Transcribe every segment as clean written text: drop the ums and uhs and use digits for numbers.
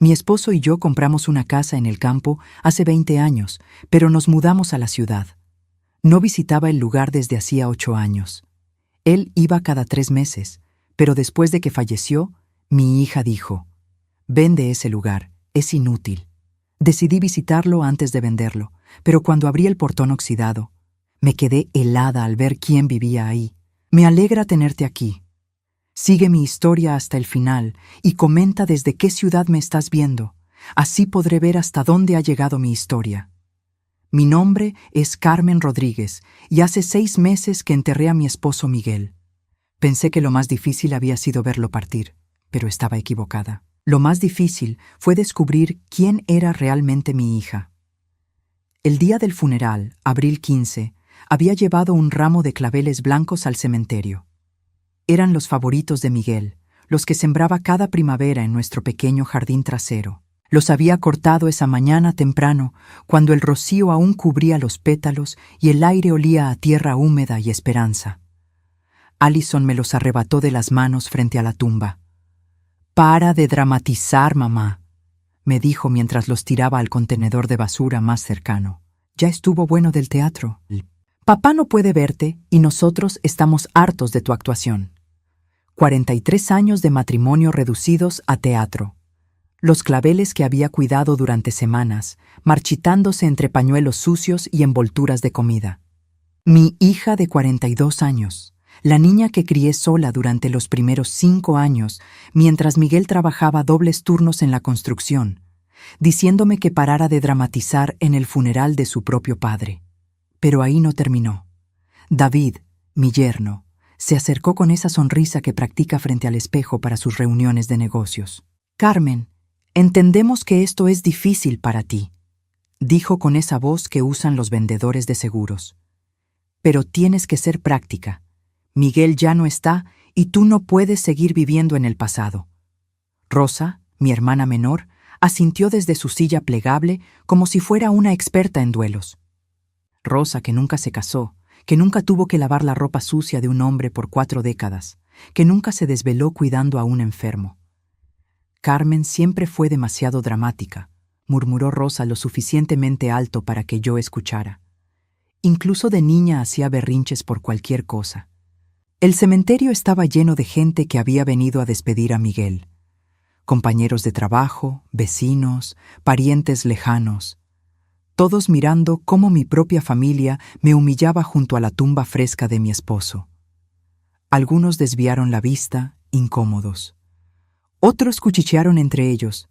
Mi esposo y yo compramos una casa en el campo hace 20 años, pero nos mudamos a la ciudad. No visitaba el lugar desde hacía 8 años. Él iba cada 3 meses, pero después de que falleció, mi hija dijo: «Vende ese lugar, es inútil». Decidí visitarlo antes de venderlo, pero cuando abrí el portón oxidado, me quedé helada al ver quién vivía ahí. Me alegra tenerte aquí. Sigue mi historia hasta el final y comenta desde qué ciudad me estás viendo. Así podré ver hasta dónde ha llegado mi historia. Mi nombre es Carmen Rodríguez y hace 6 meses que enterré a mi esposo Miguel. Pensé que lo más difícil había sido verlo partir, pero estaba equivocada. Lo más difícil fue descubrir quién era realmente mi hija. El día del funeral, abril 15, había llevado un ramo de claveles blancos al cementerio. Eran los favoritos de Miguel, los que sembraba cada primavera en nuestro pequeño jardín trasero. Los había cortado esa mañana temprano, cuando el rocío aún cubría los pétalos y el aire olía a tierra húmeda y esperanza. Allison me los arrebató de las manos frente a la tumba. «Para de dramatizar, mamá», me dijo mientras los tiraba al contenedor de basura más cercano. «Ya estuvo bueno del teatro. Papá no puede verte y nosotros estamos hartos de tu actuación». 43 años de matrimonio reducidos a teatro. Los claveles que había cuidado durante semanas, marchitándose entre pañuelos sucios y envolturas de comida. Mi hija de 42 años, la niña que crié sola durante los primeros 5 años, mientras Miguel trabajaba dobles turnos en la construcción, diciéndome que parara de dramatizar en el funeral de su propio padre. Pero ahí no terminó. David, mi yerno, se acercó con esa sonrisa que practica frente al espejo para sus reuniones de negocios. «Carmen, entendemos que esto es difícil para ti», dijo con esa voz que usan los vendedores de seguros. «Pero tienes que ser práctica. Miguel ya no está y tú no puedes seguir viviendo en el pasado». Rosa, mi hermana menor, asintió desde su silla plegable como si fuera una experta en duelos. Rosa, que nunca se casó, que nunca tuvo que lavar la ropa sucia de un hombre por 4 décadas, que nunca se desveló cuidando a un enfermo. «Carmen siempre fue demasiado dramática», murmuró Rosa lo suficientemente alto para que yo escuchara. Incluso de niña hacía berrinches por cualquier cosa. El cementerio estaba lleno de gente que había venido a despedir a Miguel. Compañeros de trabajo, vecinos, parientes lejanos. Todos mirando cómo mi propia familia me humillaba junto a la tumba fresca de mi esposo. Algunos desviaron la vista, incómodos. Otros cuchichearon entre ellos.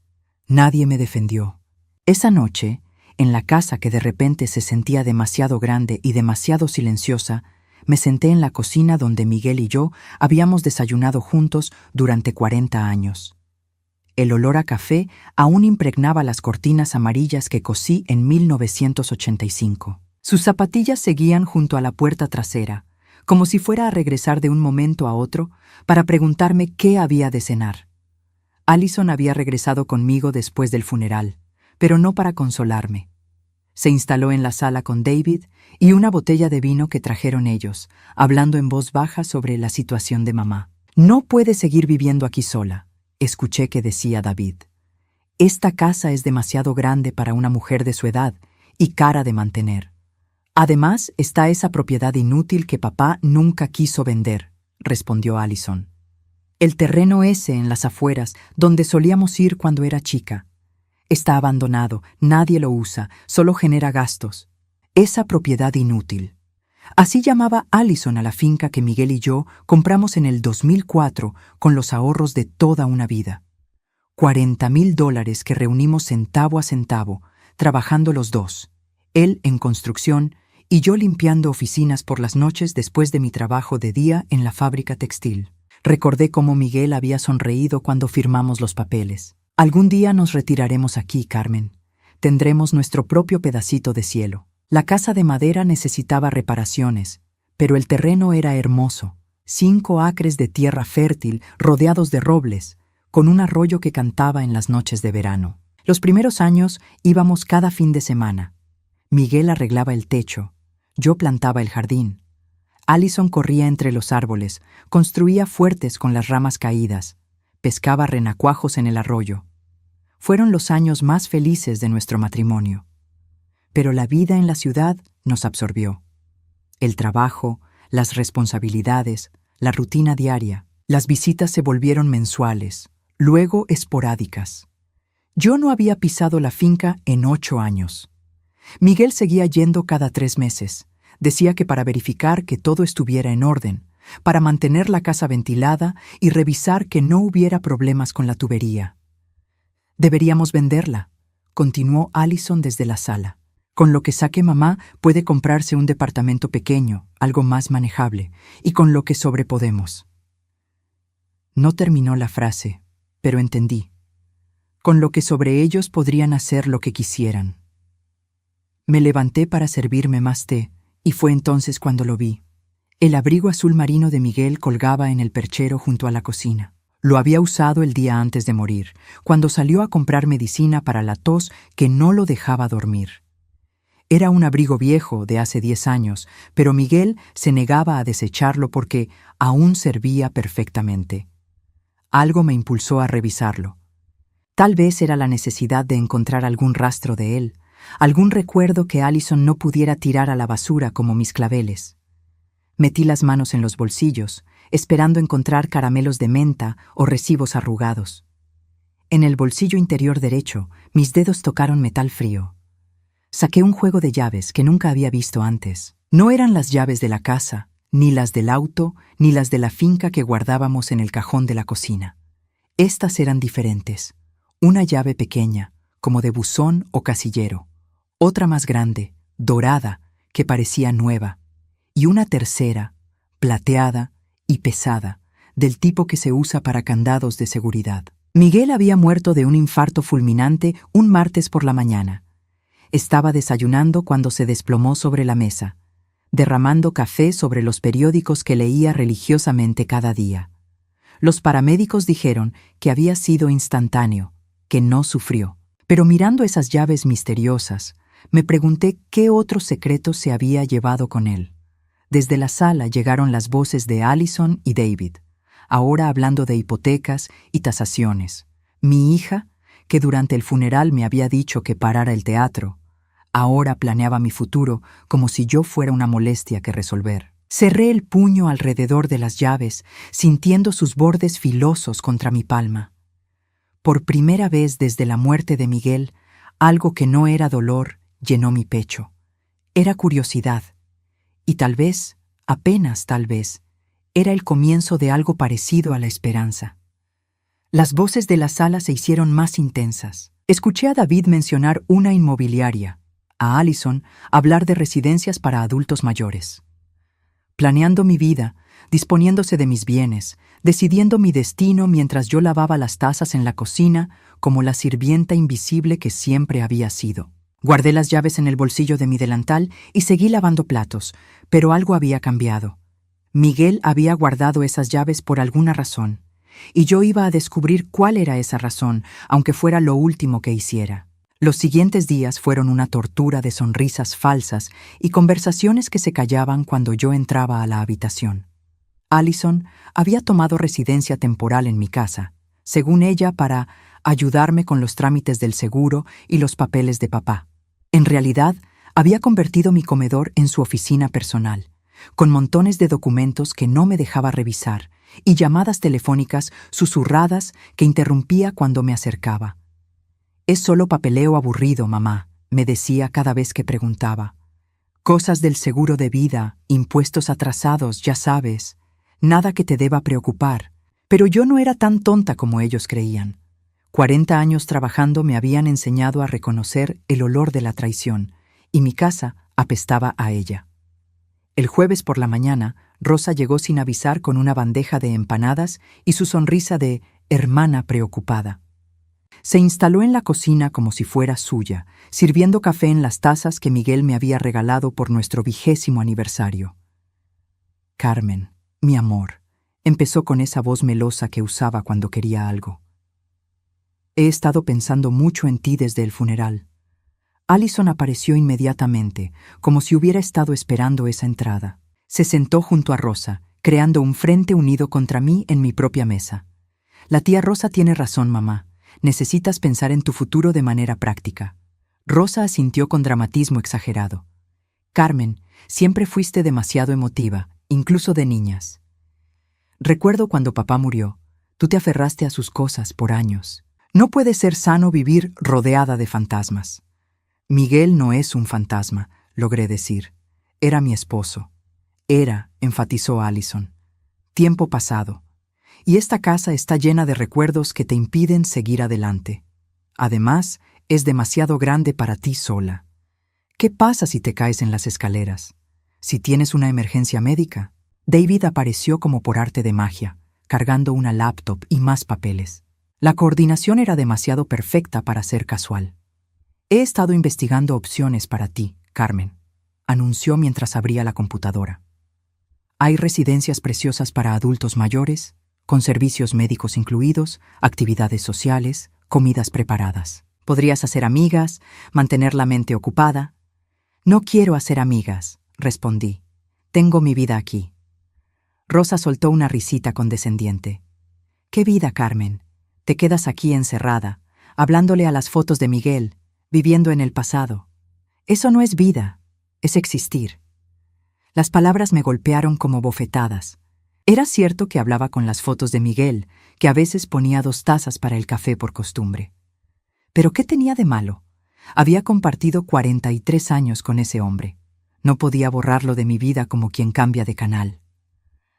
Nadie me defendió. Esa noche, en la casa que de repente se sentía demasiado grande y demasiado silenciosa, me senté en la cocina donde Miguel y yo habíamos desayunado juntos durante 40 años. El olor a café aún impregnaba las cortinas amarillas que cosí en 1985. Sus zapatillas seguían junto a la puerta trasera, como si fuera a regresar de un momento a otro para preguntarme qué había de cenar. Allison había regresado conmigo después del funeral, pero no para consolarme. Se instaló en la sala con David y una botella de vino que trajeron ellos, hablando en voz baja sobre la situación de mamá. «No puede seguir viviendo aquí sola», escuché que decía David. «Esta casa es demasiado grande para una mujer de su edad y cara de mantener. Además, está esa propiedad inútil que papá nunca quiso vender», respondió Allison. «El terreno ese en las afueras, donde solíamos ir cuando era chica. Está abandonado, nadie lo usa, solo genera gastos. Esa propiedad inútil». Así llamaba Allison a la finca que Miguel y yo compramos en el 2004 con los ahorros de toda una vida. $40,000 que reunimos centavo a centavo, trabajando los dos, él en construcción y yo limpiando oficinas por las noches después de mi trabajo de día en la fábrica textil. Recordé cómo Miguel había sonreído cuando firmamos los papeles. «Algún día nos retiraremos aquí, Carmen. Tendremos nuestro propio pedacito de cielo». La casa de madera necesitaba reparaciones, pero el terreno era hermoso. 5 acres de tierra fértil rodeados de robles, con un arroyo que cantaba en las noches de verano. Los primeros años íbamos cada fin de semana. Miguel arreglaba el techo, yo plantaba el jardín. Allison corría entre los árboles, construía fuertes con las ramas caídas, pescaba renacuajos en el arroyo. Fueron los años más felices de nuestro matrimonio. Pero la vida en la ciudad nos absorbió. El trabajo, las responsabilidades, la rutina diaria. Las visitas se volvieron mensuales, luego esporádicas. Yo no había pisado la finca en 8 años. Miguel seguía yendo cada 3 meses. Decía que para verificar que todo estuviera en orden, para mantener la casa ventilada y revisar que no hubiera problemas con la tubería. Deberíamos venderla, continuó Allison desde la sala. Con lo que saque mamá puede comprarse un departamento pequeño, algo más manejable, y con lo que sobre podemos. No terminó la frase, pero entendí. Con lo que sobre ellos podrían hacer lo que quisieran. Me levanté para servirme más té, y fue entonces cuando lo vi. El abrigo azul marino de Miguel colgaba en el perchero junto a la cocina. Lo había usado el día antes de morir, cuando salió a comprar medicina para la tos que no lo dejaba dormir. Era un abrigo viejo de hace 10 años, pero Miguel se negaba a desecharlo porque aún servía perfectamente. Algo me impulsó a revisarlo. Tal vez era la necesidad de encontrar algún rastro de él, algún recuerdo que Allison no pudiera tirar a la basura como mis claveles. Metí las manos en los bolsillos, esperando encontrar caramelos de menta o recibos arrugados. En el bolsillo interior derecho, mis dedos tocaron metal frío. Saqué un juego de llaves que nunca había visto antes. No eran las llaves de la casa, ni las del auto, ni las de la finca que guardábamos en el cajón de la cocina. Estas eran diferentes. Una llave pequeña, como de buzón o casillero. Otra más grande, dorada, que parecía nueva. Y una tercera, plateada y pesada, del tipo que se usa para candados de seguridad. Miguel había muerto de un infarto fulminante un martes por la mañana. Estaba desayunando cuando se desplomó sobre la mesa, derramando café sobre los periódicos que leía religiosamente cada día. Los paramédicos dijeron que había sido instantáneo, que no sufrió. Pero mirando esas llaves misteriosas, me pregunté qué otro secreto se había llevado con él. Desde la sala llegaron las voces de Allison y David, ahora hablando de hipotecas y tasaciones. Mi hija, que durante el funeral me había dicho que parara el teatro, ahora planeaba mi futuro como si yo fuera una molestia que resolver. Cerré el puño alrededor de las llaves, sintiendo sus bordes filosos contra mi palma. Por primera vez desde la muerte de Miguel, algo que no era dolor llenó mi pecho. Era curiosidad. Y tal vez, apenas tal vez, era el comienzo de algo parecido a la esperanza. Las voces de la sala se hicieron más intensas. Escuché a David mencionar una inmobiliaria, a Allison hablar de residencias para adultos mayores. Planeando mi vida, disponiéndose de mis bienes, decidiendo mi destino mientras yo lavaba las tazas en la cocina como la sirvienta invisible que siempre había sido. Guardé las llaves en el bolsillo de mi delantal y seguí lavando platos, pero algo había cambiado. Miguel había guardado esas llaves por alguna razón, y yo iba a descubrir cuál era esa razón, aunque fuera lo último que hiciera. Los siguientes días fueron una tortura de sonrisas falsas y conversaciones que se callaban cuando yo entraba a la habitación. Allison había tomado residencia temporal en mi casa, según ella, para ayudarme con los trámites del seguro y los papeles de papá. En realidad, había convertido mi comedor en su oficina personal, con montones de documentos que no me dejaba revisar y llamadas telefónicas susurradas que interrumpía cuando me acercaba. «Es solo papeleo aburrido, mamá», me decía cada vez que preguntaba. «Cosas del seguro de vida, impuestos atrasados, ya sabes. Nada que te deba preocupar». Pero yo no era tan tonta como ellos creían. 40 años trabajando me habían enseñado a reconocer el olor de la traición, y mi casa apestaba a ella. El jueves por la mañana, Rosa llegó sin avisar con una bandeja de empanadas y su sonrisa de hermana preocupada. Se instaló en la cocina como si fuera suya, sirviendo café en las tazas que Miguel me había regalado por nuestro 20º aniversario. «Carmen, mi amor», empezó con esa voz melosa que usaba cuando quería algo. «He estado pensando mucho en ti desde el funeral». Allison apareció inmediatamente, como si hubiera estado esperando esa entrada. Se sentó junto a Rosa, creando un frente unido contra mí en mi propia mesa. «La tía Rosa tiene razón, mamá. Necesitas pensar en tu futuro de manera práctica. Rosa asintió con dramatismo exagerado. Carmen, siempre fuiste demasiado emotiva, incluso de niñas. Recuerdo cuando papá murió. Tú te aferraste a sus cosas por años. No puede ser sano vivir rodeada de fantasmas. Miguel no es un fantasma, logré decir. Era mi esposo. Era, enfatizó Allison. Tiempo pasado. Y esta casa está llena de recuerdos que te impiden seguir adelante. Además, es demasiado grande para ti sola. ¿Qué pasa si te caes en las escaleras? Si tienes una emergencia médica. David apareció como por arte de magia, cargando una laptop y más papeles. La coordinación era demasiado perfecta para ser casual. He estado investigando opciones para ti, Carmen, anunció mientras abría la computadora. Hay residencias preciosas para adultos mayores, con servicios médicos incluidos, actividades sociales, comidas preparadas. Podrías hacer amigas, mantener la mente ocupada. No quiero hacer amigas, respondí. Tengo mi vida aquí. Rosa soltó una risita condescendiente. ¿Qué vida, Carmen? Te quedas aquí encerrada, hablándole a las fotos de Miguel, viviendo en el pasado. Eso no es vida, es existir. Las palabras me golpearon como bofetadas. Era cierto que hablaba con las fotos de Miguel, que a veces ponía 2 tazas para el café por costumbre. ¿Pero qué tenía de malo? Había compartido 43 años con ese hombre. No podía borrarlo de mi vida como quien cambia de canal.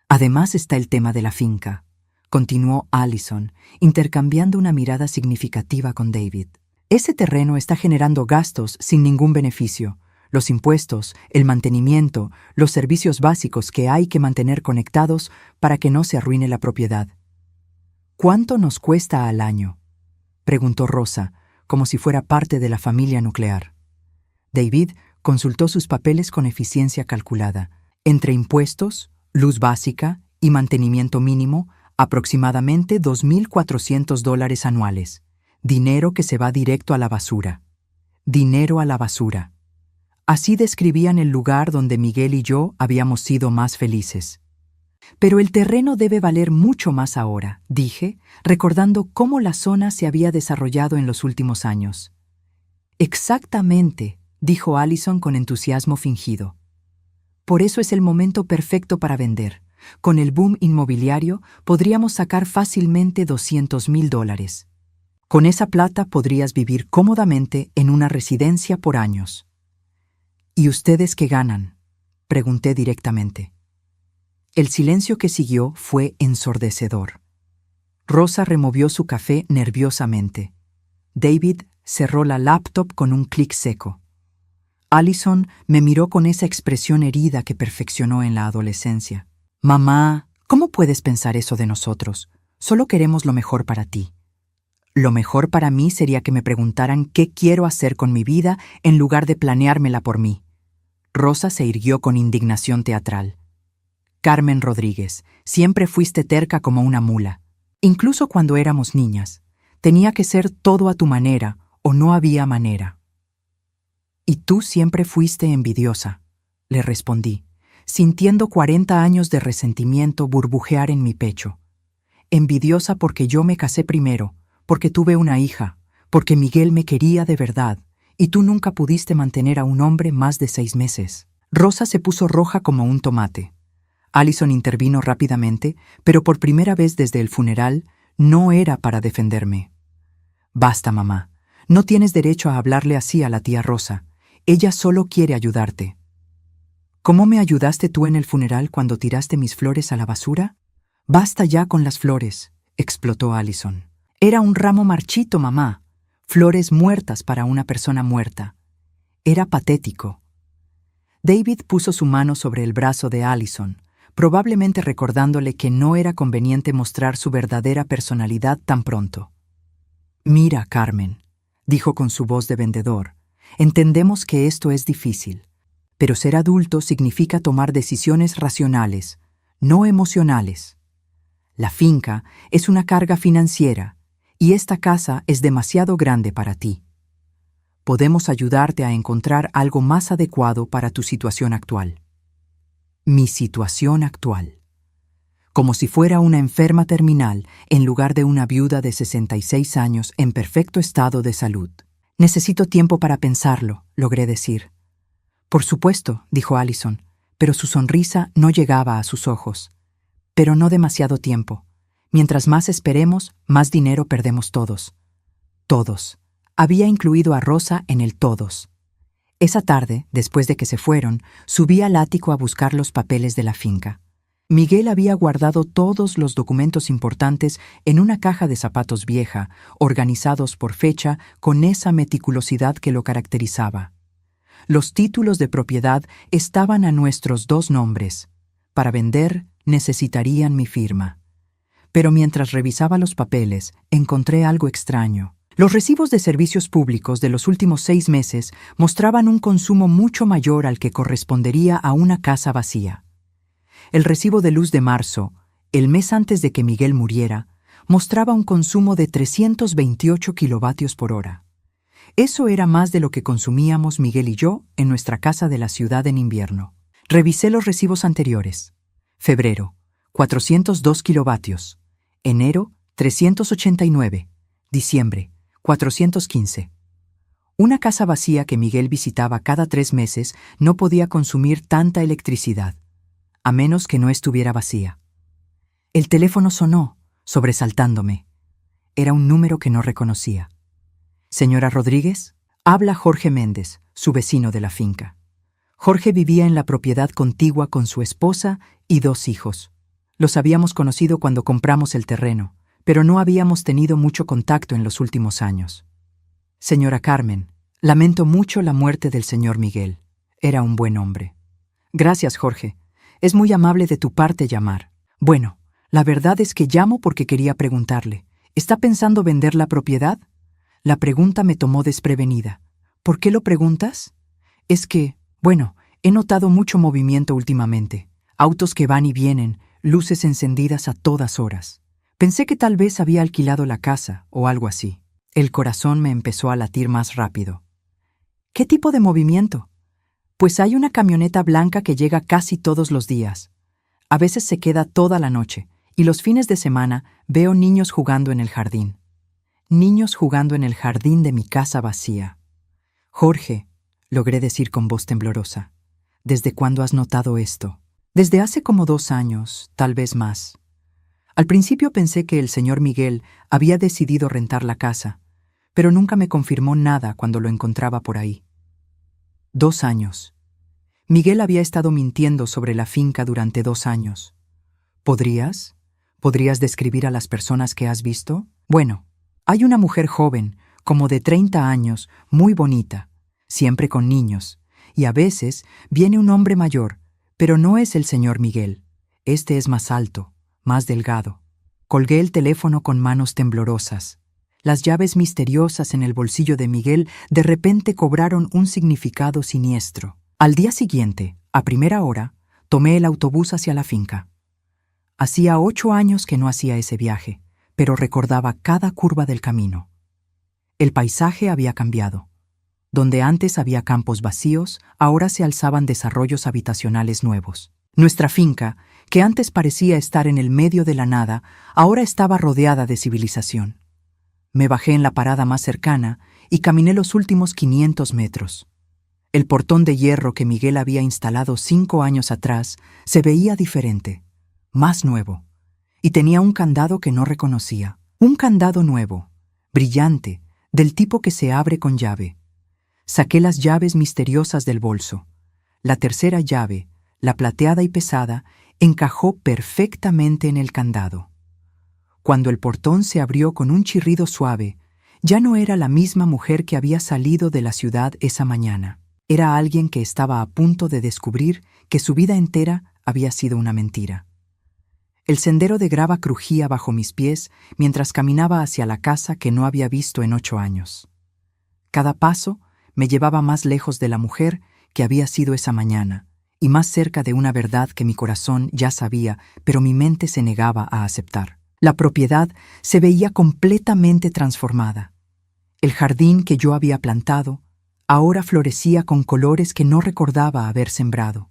Además está el tema de la finca, continuó Allison, intercambiando una mirada significativa con David. Ese terreno está generando gastos sin ningún beneficio. Los impuestos, el mantenimiento, los servicios básicos que hay que mantener conectados para que no se arruine la propiedad. ¿Cuánto nos cuesta al año?, preguntó Rosa, como si fuera parte de la familia nuclear. David consultó sus papeles con eficiencia calculada. Entre impuestos, luz básica y mantenimiento mínimo, aproximadamente $2,400 anuales. Dinero que se va directo a la basura. Dinero a la basura. Así describían el lugar donde Miguel y yo habíamos sido más felices. Pero el terreno debe valer mucho más ahora, dije, recordando cómo la zona se había desarrollado en los últimos años. Exactamente, dijo Allison con entusiasmo fingido. Por eso es el momento perfecto para vender. Con el boom inmobiliario podríamos sacar fácilmente $200,000. Con esa plata podrías vivir cómodamente en una residencia por años. ¿Y ustedes qué ganan?, pregunté directamente. El silencio que siguió fue ensordecedor. Rosa removió su café nerviosamente. David cerró la laptop con un clic seco. Allison me miró con esa expresión herida que perfeccionó en la adolescencia. Mamá, ¿cómo puedes pensar eso de nosotros? Solo queremos lo mejor para ti. Lo mejor para mí sería que me preguntaran qué quiero hacer con mi vida en lugar de planeármela por mí. Rosa se irguió con indignación teatral. Carmen Rodríguez, siempre fuiste terca como una mula. Incluso cuando éramos niñas. Tenía que ser todo a tu manera o no había manera. Y tú siempre fuiste envidiosa, le respondí, sintiendo 40 años de resentimiento burbujear en mi pecho. Envidiosa porque yo me casé primero, porque tuve una hija, porque Miguel me quería de verdad, y tú nunca pudiste mantener a un hombre más de 6 meses. Rosa se puso roja como un tomate. Allison intervino rápidamente, pero por primera vez desde el funeral no era para defenderme. Basta, mamá. No tienes derecho a hablarle así a la tía Rosa. Ella solo quiere ayudarte. ¿Cómo me ayudaste tú en el funeral cuando tiraste mis flores a la basura? Basta ya con las flores, explotó Allison. Era un ramo marchito, mamá. Flores muertas para una persona muerta. Era patético. David puso su mano sobre el brazo de Allison, probablemente recordándole que no era conveniente mostrar su verdadera personalidad tan pronto. Mira, Carmen, dijo con su voz de vendedor, entendemos que esto es difícil, pero ser adulto significa tomar decisiones racionales, no emocionales. La finca es una carga financiera y esta casa es demasiado grande para ti. Podemos ayudarte a encontrar algo más adecuado para tu situación actual. Mi situación actual. como si fuera una enferma terminal en lugar de una viuda de 66 años en perfecto estado de salud. «Necesito tiempo para pensarlo», logré decir. «Por supuesto», dijo Allison, pero su sonrisa no llegaba a sus ojos. «Pero no demasiado tiempo. Mientras más esperemos, más dinero perdemos todos». Todos. Había incluido a Rosa en el todos. Esa tarde, después de que se fueron, subí al ático a buscar los papeles de la finca. Miguel había guardado todos los documentos importantes en una caja de zapatos vieja, organizados por fecha con esa meticulosidad que lo caracterizaba. Los títulos de propiedad estaban a nuestros 2 nombres. Para vender, necesitarían mi firma. Pero mientras revisaba los papeles, encontré algo extraño. Los recibos de servicios públicos de los últimos 6 meses mostraban un consumo mucho mayor al que correspondería a una casa vacía. El recibo de luz de marzo, el mes antes de que Miguel muriera, mostraba un consumo de 328 kilovatios por hora. Eso era más de lo que consumíamos Miguel y yo en nuestra casa de la ciudad en invierno. Revisé los recibos anteriores. Febrero, 402 kilovatios. Enero, 389. Diciembre, 415. Una casa vacía que Miguel visitaba cada 3 meses no podía consumir tanta electricidad, a menos que no estuviera vacía. El teléfono sonó, sobresaltándome. Era un número que no reconocía. «Señora Rodríguez, habla Jorge Méndez, su vecino de la finca». Jorge vivía en la propiedad contigua con su esposa y 2 hijos. Los habíamos conocido cuando compramos el terreno, pero no habíamos tenido mucho contacto en los últimos años. «Señora Carmen, lamento mucho la muerte del señor Miguel. Era un buen hombre». «Gracias, Jorge. Es muy amable de tu parte llamar. Bueno, la verdad es que llamo porque quería preguntarle, ¿está pensando vender la propiedad?» La pregunta me tomó desprevenida. «¿Por qué lo preguntas?» «Es que, bueno, he notado mucho movimiento últimamente. Autos que van y vienen, luces encendidas a todas horas. Pensé que tal vez había alquilado la casa o algo así». El corazón me empezó a latir más rápido. «¿Qué tipo de movimiento?» «Pues hay una camioneta blanca que llega casi todos los días. A veces se queda toda la noche, y los fines de semana veo niños jugando en el jardín». Niños jugando en el jardín de mi casa vacía. «Jorge», logré decir con voz temblorosa, «¿desde cuándo has notado esto?» «Desde hace como 2 años, tal vez más. Al principio pensé que el señor Miguel había decidido rentar la casa, pero nunca me confirmó nada cuando lo encontraba por ahí». 2 años. Miguel había estado mintiendo sobre la finca durante 2 años. ¿Podrías describir a las personas que has visto? Bueno, hay una mujer joven, como de 30 años, muy bonita, siempre con niños, y a veces viene un hombre mayor, pero no es el señor Miguel. Este es más alto, más delgado. Colgué el teléfono con manos temblorosas. Las llaves misteriosas en el bolsillo de Miguel de repente cobraron un significado siniestro. Al día siguiente, a primera hora, tomé el autobús hacia la finca. Hacía 8 años que no hacía ese viaje, pero recordaba cada curva del camino. El paisaje había cambiado. Donde antes había campos vacíos, ahora se alzaban desarrollos habitacionales nuevos. Nuestra finca, que antes parecía estar en el medio de la nada, ahora estaba rodeada de civilización. Me bajé en la parada más cercana y caminé los últimos 500 metros. El portón de hierro que Miguel había instalado 5 años atrás se veía diferente, más nuevo, y tenía un candado que no reconocía. Un candado nuevo, brillante, del tipo que se abre con llave. Saqué las llaves misteriosas del bolso. La tercera llave, la plateada y pesada, encajó perfectamente en el candado. Cuando el portón se abrió con un chirrido suave, ya no era la misma mujer que había salido de la ciudad esa mañana. Era alguien que estaba a punto de descubrir que su vida entera había sido una mentira. El sendero de grava crujía bajo mis pies mientras caminaba hacia la casa que no había visto en 8 años. Cada paso me llevaba más lejos de la mujer que había sido esa mañana, y más cerca de una verdad que mi corazón ya sabía, pero mi mente se negaba a aceptar. La propiedad se veía completamente transformada. El jardín que yo había plantado ahora florecía con colores que no recordaba haber sembrado.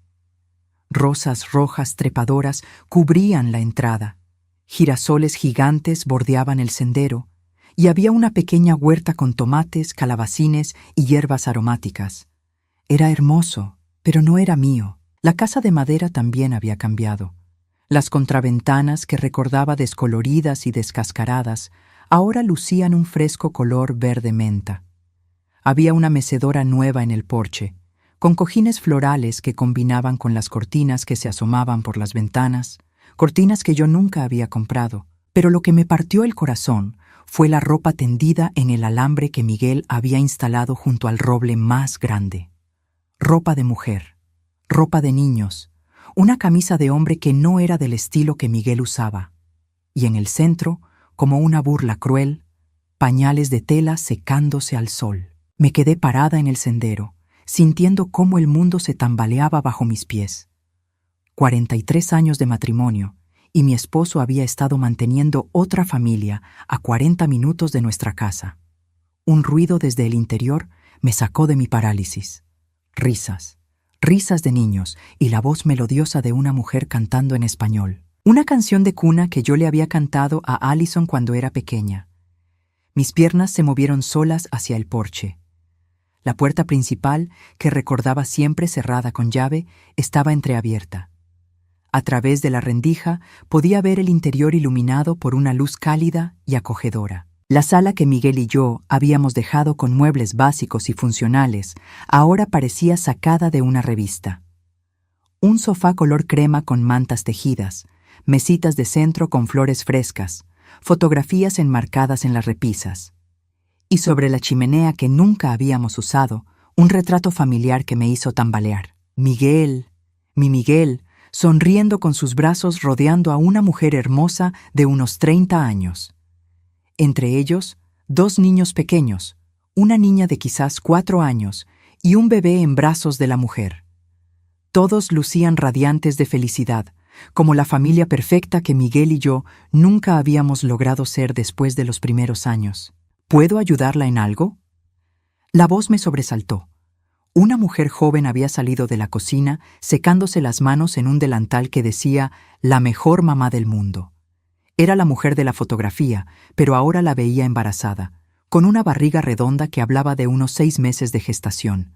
Rosas rojas trepadoras cubrían la entrada. Girasoles gigantes bordeaban el sendero, y había una pequeña huerta con tomates, calabacines y hierbas aromáticas. Era hermoso, pero no era mío. La casa de madera también había cambiado. Las contraventanas, que recordaba descoloridas y descascaradas, ahora lucían un fresco color verde menta. Había una mecedora nueva en el porche, con cojines florales que combinaban con las cortinas que se asomaban por las ventanas, cortinas que yo nunca había comprado. Pero lo que me partió el corazón fue la ropa tendida en el alambre que Miguel había instalado junto al roble más grande. Ropa de mujer, ropa de niños, una camisa de hombre que no era del estilo que Miguel usaba, y en el centro, como una burla cruel, pañales de tela secándose al sol. Me quedé parada en el sendero, sintiendo cómo el mundo se tambaleaba bajo mis pies. 43 años de matrimonio, y mi esposo había estado manteniendo otra familia a 40 minutos de nuestra casa. Un ruido desde el interior me sacó de mi parálisis. Risas, risas de niños y la voz melodiosa de una mujer cantando en español. Una canción de cuna que yo le había cantado a Allison cuando era pequeña. Mis piernas se movieron solas hacia el porche. La puerta principal, que recordaba siempre cerrada con llave, estaba entreabierta. A través de la rendija podía ver el interior iluminado por una luz cálida y acogedora. La sala que Miguel y yo habíamos dejado con muebles básicos y funcionales ahora parecía sacada de una revista. Un sofá color crema con mantas tejidas, mesitas de centro con flores frescas, fotografías enmarcadas en las repisas. Y sobre la chimenea que nunca habíamos usado, un retrato familiar que me hizo tambalear. Miguel, mi Miguel, sonriendo con sus brazos rodeando a una mujer hermosa de unos 30 años. Entre ellos, 2 niños pequeños, una niña de quizás 4 años y un bebé en brazos de la mujer. Todos lucían radiantes de felicidad, como la familia perfecta que Miguel y yo nunca habíamos logrado ser después de los primeros años. ¿Puedo ayudarla en algo? La voz me sobresaltó. Una mujer joven había salido de la cocina secándose las manos en un delantal que decía «La mejor mamá del mundo». Era la mujer de la fotografía, pero ahora la veía embarazada, con una barriga redonda que hablaba de unos 6 meses de gestación.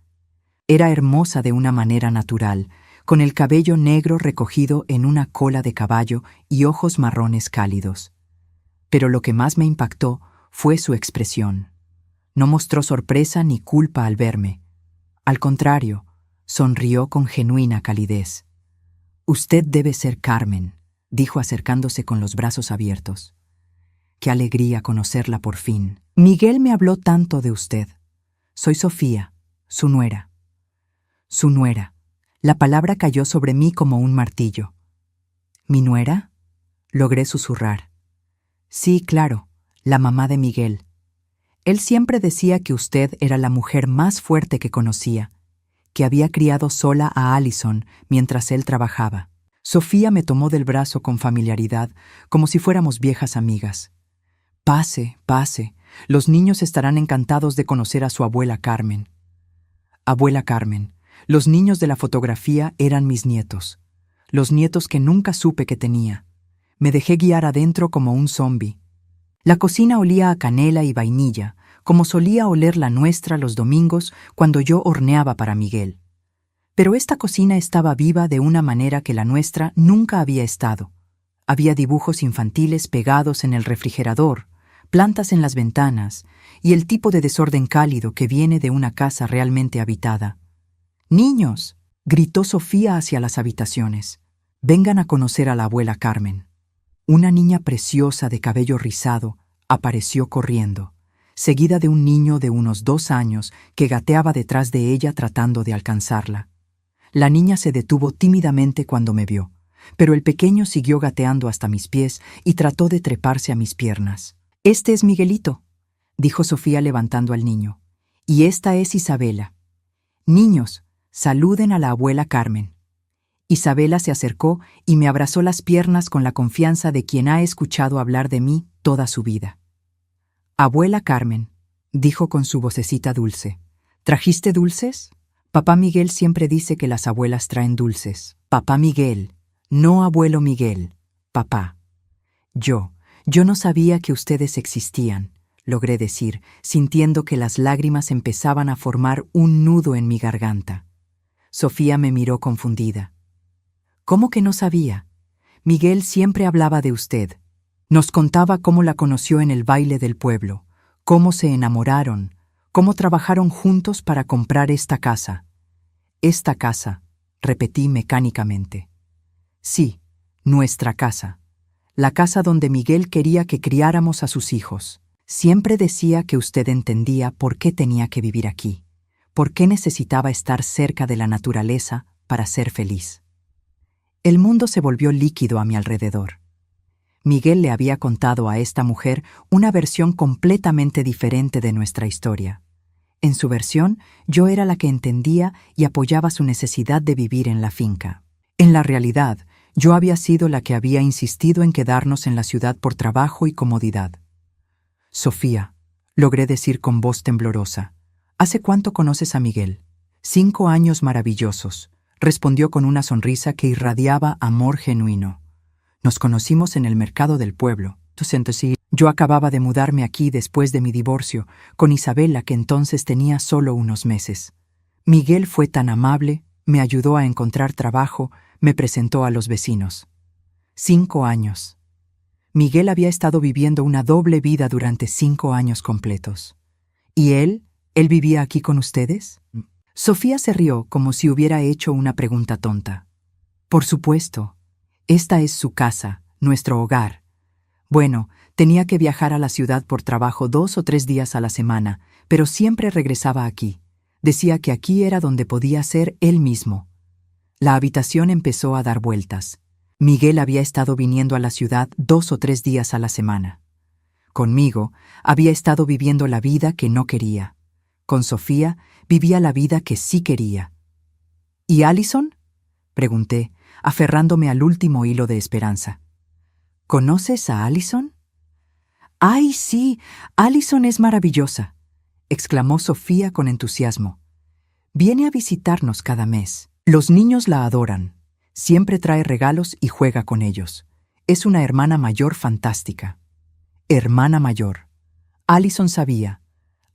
Era hermosa de una manera natural, con el cabello negro recogido en una cola de caballo y ojos marrones cálidos. Pero lo que más me impactó fue su expresión. No mostró sorpresa ni culpa al verme. Al contrario, sonrió con genuina calidez. «Usted debe ser Carmen», dijo acercándose con los brazos abiertos. «Qué alegría conocerla por fin. Miguel me habló tanto de usted. Soy Sofía, su nuera». «Su nuera». La palabra cayó sobre mí como un martillo. «¿Mi nuera?», logré susurrar. «Sí, claro, la mamá de Miguel. Él siempre decía que usted era la mujer más fuerte que conocía, que había criado sola a Allison mientras él trabajaba». Sofía me tomó del brazo con familiaridad, como si fuéramos viejas amigas. «Pase, pase. Los niños estarán encantados de conocer a su abuela Carmen». Abuela Carmen, los niños de la fotografía eran mis nietos, los nietos que nunca supe que tenía. Me dejé guiar adentro como un zombi. La cocina olía a canela y vainilla, como solía oler la nuestra los domingos cuando yo horneaba para Miguel. Pero esta cocina estaba viva de una manera que la nuestra nunca había estado. Había dibujos infantiles pegados en el refrigerador, plantas en las ventanas y el tipo de desorden cálido que viene de una casa realmente habitada. «¡Niños!», gritó Sofía hacia las habitaciones. «Vengan a conocer a la abuela Carmen». Una niña preciosa de cabello rizado apareció corriendo, seguida de un niño de unos 2 años que gateaba detrás de ella tratando de alcanzarla. La niña se detuvo tímidamente cuando me vio, pero el pequeño siguió gateando hasta mis pies y trató de treparse a mis piernas. «Este es Miguelito», dijo Sofía levantando al niño. «Y esta es Isabela. Niños, saluden a la abuela Carmen». Isabela se acercó y me abrazó las piernas con la confianza de quien ha escuchado hablar de mí toda su vida. «Abuela Carmen», dijo con su vocecita dulce, «¿trajiste dulces? Papá Miguel siempre dice que las abuelas traen dulces». Papá Miguel, no abuelo Miguel, papá. Yo no sabía que ustedes existían, logré decir, sintiendo que las lágrimas empezaban a formar un nudo en mi garganta. Sofía me miró confundida. ¿Cómo que no sabía? Miguel siempre hablaba de usted. Nos contaba cómo la conoció en el baile del pueblo, cómo se enamoraron, cómo trabajaron juntos para comprar esta casa. Esta casa, repetí mecánicamente. Sí, nuestra casa. La casa donde Miguel quería que criáramos a sus hijos. Siempre decía que usted entendía por qué tenía que vivir aquí, por qué necesitaba estar cerca de la naturaleza para ser feliz. El mundo se volvió líquido a mi alrededor. Miguel le había contado a esta mujer una versión completamente diferente de nuestra historia. En su versión, yo era la que entendía y apoyaba su necesidad de vivir en la finca. En la realidad, yo había sido la que había insistido en quedarnos en la ciudad por trabajo y comodidad. Sofía, logré decir con voz temblorosa, ¿hace cuánto conoces a Miguel? 5 años maravillosos, respondió con una sonrisa que irradiaba amor genuino. Nos conocimos en el mercado del pueblo. Yo acababa de mudarme aquí después de mi divorcio, con Isabela, que entonces tenía solo unos meses. Miguel fue tan amable, me ayudó a encontrar trabajo, me presentó a los vecinos. 5 años. Miguel había estado viviendo una doble vida durante 5 años completos. ¿Y él? ¿Él vivía aquí con ustedes? Sofía se rió como si hubiera hecho una pregunta tonta. Por supuesto. Esta es su casa, nuestro hogar. Bueno, tenía que viajar a la ciudad por trabajo 2 o 3 días a la semana, pero siempre regresaba aquí. Decía que aquí era donde podía ser él mismo. La habitación empezó a dar vueltas. Miguel había estado viniendo a la ciudad 2 o 3 días a la semana. Conmigo, había estado viviendo la vida que no quería. Con Sofía, vivía la vida que sí quería. ¿Y Allison? Pregunté, aferrándome al último hilo de esperanza. ¿Conoces a Allison? ¡Ay, sí! Allison es maravillosa, exclamó Sofía con entusiasmo. Viene a visitarnos cada mes. Los niños la adoran. Siempre trae regalos y juega con ellos. Es una hermana mayor fantástica. Hermana mayor. Allison sabía.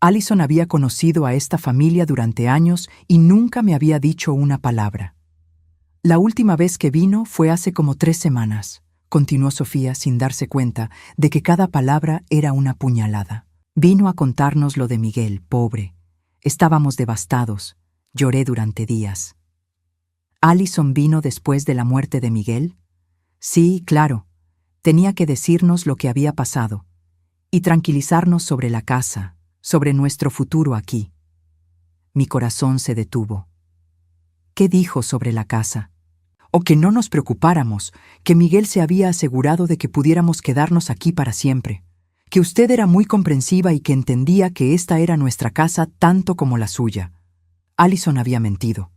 Allison había conocido a esta familia durante años y nunca me había dicho una palabra. La última vez que vino fue hace como 3 semanas, continuó Sofía sin darse cuenta de que cada palabra era una puñalada. Vino a contarnos lo de Miguel, pobre. Estábamos devastados. Lloré durante días. ¿Allison vino después de la muerte de Miguel? Sí, claro. Tenía que decirnos lo que había pasado y tranquilizarnos sobre la casa, sobre nuestro futuro aquí. Mi corazón se detuvo. ¿Qué dijo sobre la casa? O que no nos preocupáramos, que Miguel se había asegurado de que pudiéramos quedarnos aquí para siempre, que usted era muy comprensiva y que entendía que esta era nuestra casa tanto como la suya. Allison había mentido.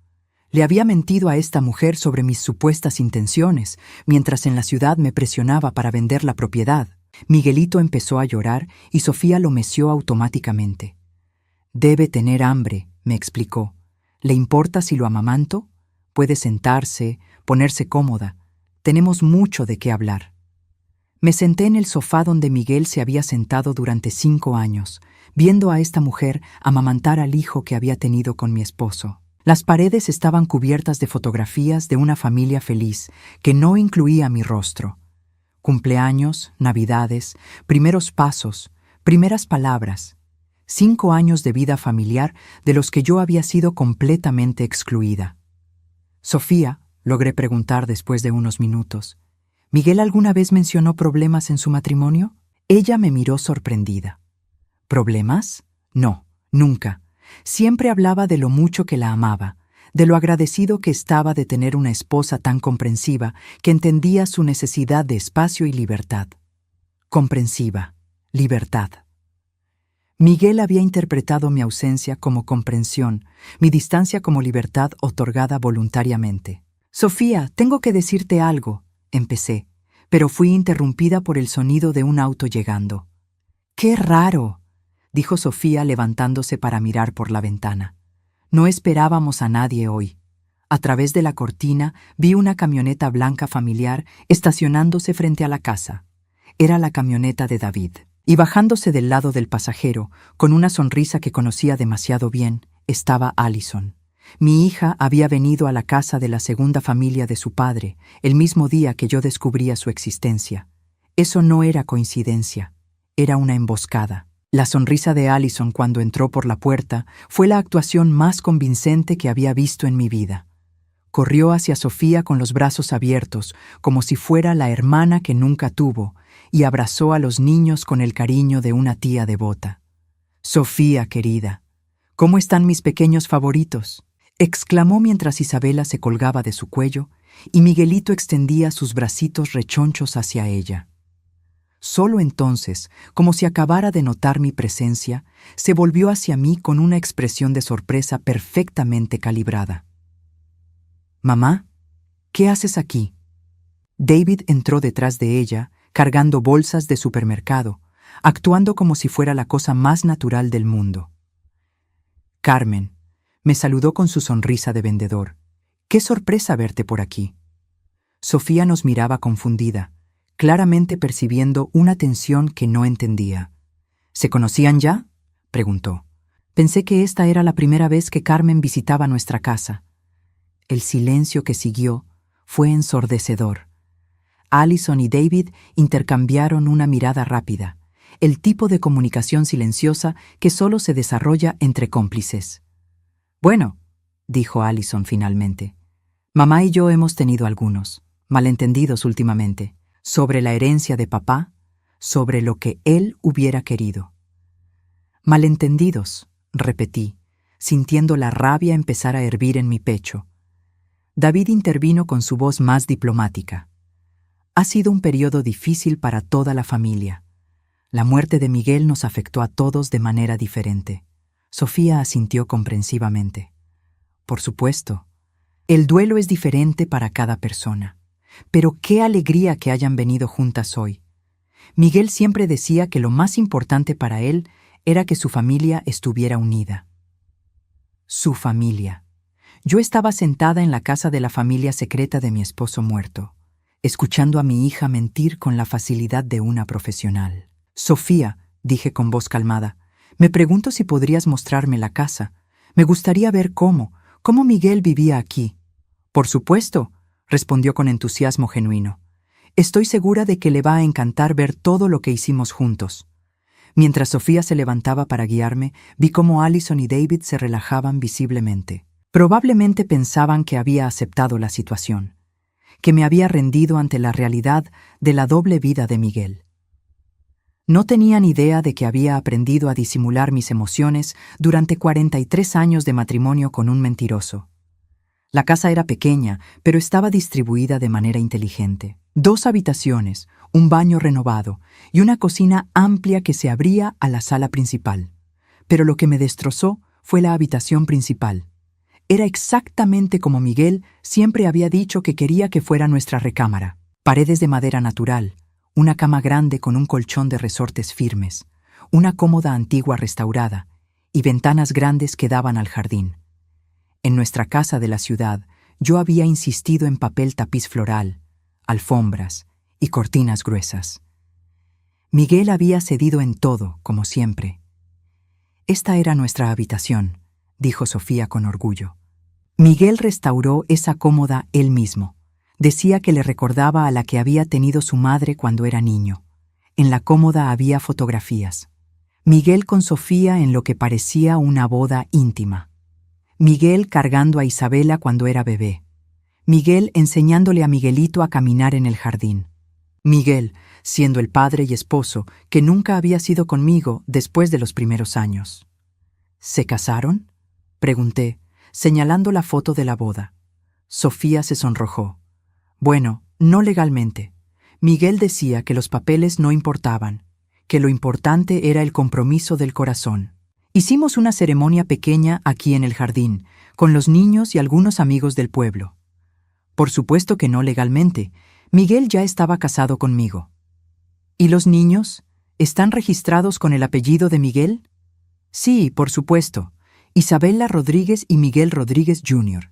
Le había mentido a esta mujer sobre mis supuestas intenciones, mientras en la ciudad me presionaba para vender la propiedad. Miguelito empezó a llorar y Sofía lo meció automáticamente. Debe tener hambre, me explicó. ¿Le importa si lo amamanto? Puede sentarse, ponerse cómoda. Tenemos mucho de qué hablar. Me senté en el sofá donde Miguel se había sentado durante 5 años, viendo a esta mujer amamantar al hijo que había tenido con mi esposo. Las paredes estaban cubiertas de fotografías de una familia feliz que no incluía mi rostro. Cumpleaños, navidades, primeros pasos, primeras palabras. 5 años de vida familiar de los que yo había sido completamente excluida. Sofía, logré preguntar después de unos minutos, ¿Miguel alguna vez mencionó problemas en su matrimonio? Ella me miró sorprendida. ¿Problemas? No, nunca. Siempre hablaba de lo mucho que la amaba, de lo agradecido que estaba de tener una esposa tan comprensiva que entendía su necesidad de espacio y libertad. Comprensiva, libertad. Miguel había interpretado mi ausencia como comprensión, mi distancia como libertad otorgada voluntariamente. Sofía, tengo que decirte algo, empecé, pero fui interrumpida por el sonido de un auto llegando. ¡Qué raro!, dijo Sofía levantándose para mirar por la ventana. No esperábamos a nadie hoy. A través de la cortina vi una camioneta blanca familiar estacionándose frente a la casa. Era la camioneta de David. Y bajándose del lado del pasajero, con una sonrisa que conocía demasiado bien, estaba Allison. Mi hija había venido a la casa de la segunda familia de su padre, el mismo día que yo descubría su existencia. Eso no era coincidencia, era una emboscada. La sonrisa de Allison cuando entró por la puerta fue la actuación más convincente que había visto en mi vida. Corrió hacia Sofía con los brazos abiertos, como si fuera la hermana que nunca tuvo, y abrazó a los niños con el cariño de una tía devota. «Sofía, querida, ¿cómo están mis pequeños favoritos?», exclamó mientras Isabela se colgaba de su cuello y Miguelito extendía sus bracitos rechonchos hacia ella. Solo entonces, como si acabara de notar mi presencia, se volvió hacia mí con una expresión de sorpresa perfectamente calibrada. «Mamá, ¿qué haces aquí?». David entró detrás de ella, cargando bolsas de supermercado, actuando como si fuera la cosa más natural del mundo. «Carmen», me saludó con su sonrisa de vendedor. «Qué sorpresa verte por aquí». Sofía nos miraba confundida, claramente percibiendo una tensión que no entendía. «¿Se conocían ya?», preguntó. «Pensé que esta era la primera vez que Carmen visitaba nuestra casa». El silencio que siguió fue ensordecedor. Allison y David intercambiaron una mirada rápida, el tipo de comunicación silenciosa que solo se desarrolla entre cómplices. «Bueno», dijo Allison finalmente, «mamá y yo hemos tenido algunos malentendidos últimamente, sobre la herencia de papá, sobre lo que él hubiera querido». «Malentendidos», repetí, sintiendo la rabia empezar a hervir en mi pecho. David intervino con su voz más diplomática. «Ha sido un periodo difícil para toda la familia. La muerte de Miguel nos afectó a todos de manera diferente». Sofía asintió comprensivamente. «Por supuesto. El duelo es diferente para cada persona. Pero qué alegría que hayan venido juntas hoy. Miguel siempre decía que lo más importante para él era que su familia estuviera unida». Su familia. Yo estaba sentada en la casa de la familia secreta de mi esposo muerto, escuchando a mi hija mentir con la facilidad de una profesional. «Sofía», dije con voz calmada, «me pregunto si podrías mostrarme la casa. Me gustaría ver cómo Miguel vivía aquí». «Por supuesto», respondió con entusiasmo genuino. «Estoy segura de que le va a encantar ver todo lo que hicimos juntos». Mientras Sofía se levantaba para guiarme, vi cómo Allison y David se relajaban visiblemente. Probablemente pensaban que había aceptado la situación, que me había rendido ante la realidad de la doble vida de Miguel. No tenían idea de que había aprendido a disimular mis emociones durante 43 años de matrimonio con un mentiroso. La casa era pequeña, pero estaba distribuida de manera inteligente. 2 habitaciones, un baño renovado y una cocina amplia que se abría a la sala principal. Pero lo que me destrozó fue la habitación principal. Era exactamente como Miguel siempre había dicho que quería que fuera nuestra recámara. Paredes de madera natural, una cama grande con un colchón de resortes firmes, una cómoda antigua restaurada y ventanas grandes que daban al jardín. En nuestra casa de la ciudad, yo había insistido en papel tapiz floral, alfombras y cortinas gruesas. Miguel había cedido en todo, como siempre. «Esta era nuestra habitación», dijo Sofía con orgullo. Miguel restauró esa cómoda él mismo. Decía que le recordaba a la que había tenido su madre cuando era niño. En la cómoda había fotografías. Miguel con Sofía en lo que parecía una boda íntima. Miguel cargando a Isabela cuando era bebé. Miguel enseñándole a Miguelito a caminar en el jardín. Miguel, siendo el padre y esposo que nunca había sido conmigo después de los primeros años. «¿Se casaron?», pregunté, señalando la foto de la boda. Sofía se sonrojó. «Bueno, no legalmente. Miguel decía que los papeles no importaban, que lo importante era el compromiso del corazón. Hicimos una ceremonia pequeña aquí en el jardín, con los niños y algunos amigos del pueblo. Por supuesto que no legalmente. Miguel ya estaba casado conmigo». «¿Y los niños? ¿Están registrados con el apellido de Miguel?». «Sí, por supuesto. Isabela Rodríguez y Miguel Rodríguez Jr.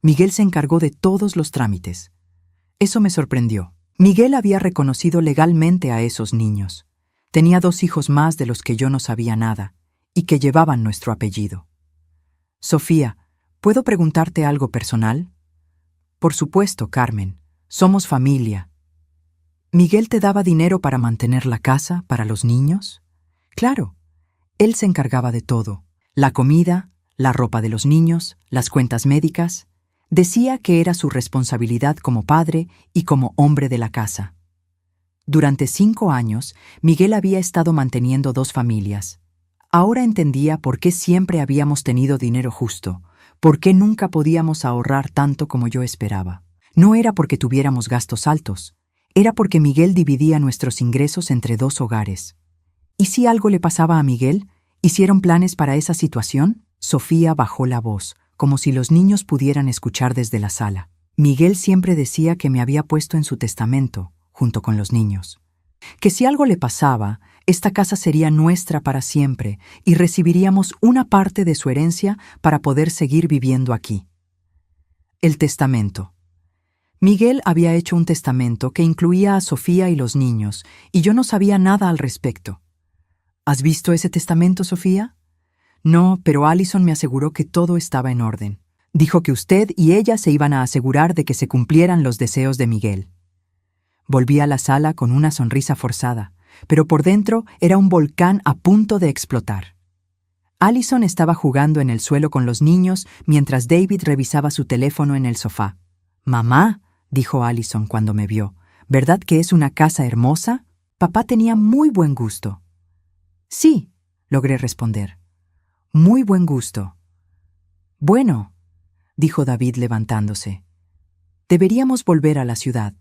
Miguel se encargó de todos los trámites. Eso me sorprendió. Miguel había reconocido legalmente a esos niños. Tenía 2 hijos más de los que yo no sabía nada, y que llevaban nuestro apellido. Sofía, ¿puedo preguntarte algo personal? Por supuesto, Carmen. Somos familia. ¿Miguel te daba dinero para mantener la casa, para los niños? Claro. Él se encargaba de todo. La comida, la ropa de los niños, las cuentas médicas. Decía que era su responsabilidad como padre y como hombre de la casa. Durante 5 años, Miguel había estado manteniendo 2 familias. Ahora entendía por qué siempre habíamos tenido dinero justo, por qué nunca podíamos ahorrar tanto como yo esperaba. No era porque tuviéramos gastos altos, era porque Miguel dividía nuestros ingresos entre 2 hogares. ¿Y si algo le pasaba a Miguel? ¿Hicieron planes para esa situación? Sofía bajó la voz, como si los niños pudieran escuchar desde la sala. Miguel siempre decía que me había puesto en su testamento, junto con los niños. Que si algo le pasaba, esta casa sería nuestra para siempre y recibiríamos una parte de su herencia para poder seguir viviendo aquí. El testamento. Miguel había hecho un testamento que incluía a Sofía y los niños, y yo no sabía nada al respecto. ¿Has visto ese testamento, Sofía? No, pero Allison me aseguró que todo estaba en orden. Dijo que usted y ella se iban a asegurar de que se cumplieran los deseos de Miguel. Volví a la sala con una sonrisa forzada, pero por dentro era un volcán a punto de explotar. Allison estaba jugando en el suelo con los niños mientras David revisaba su teléfono en el sofá. «Mamá», dijo Allison cuando me vio, «¿verdad que es una casa hermosa? Papá tenía muy buen gusto». «Sí», logré responder. «Muy buen gusto». «Bueno», dijo David levantándose. «Deberíamos volver a la ciudad.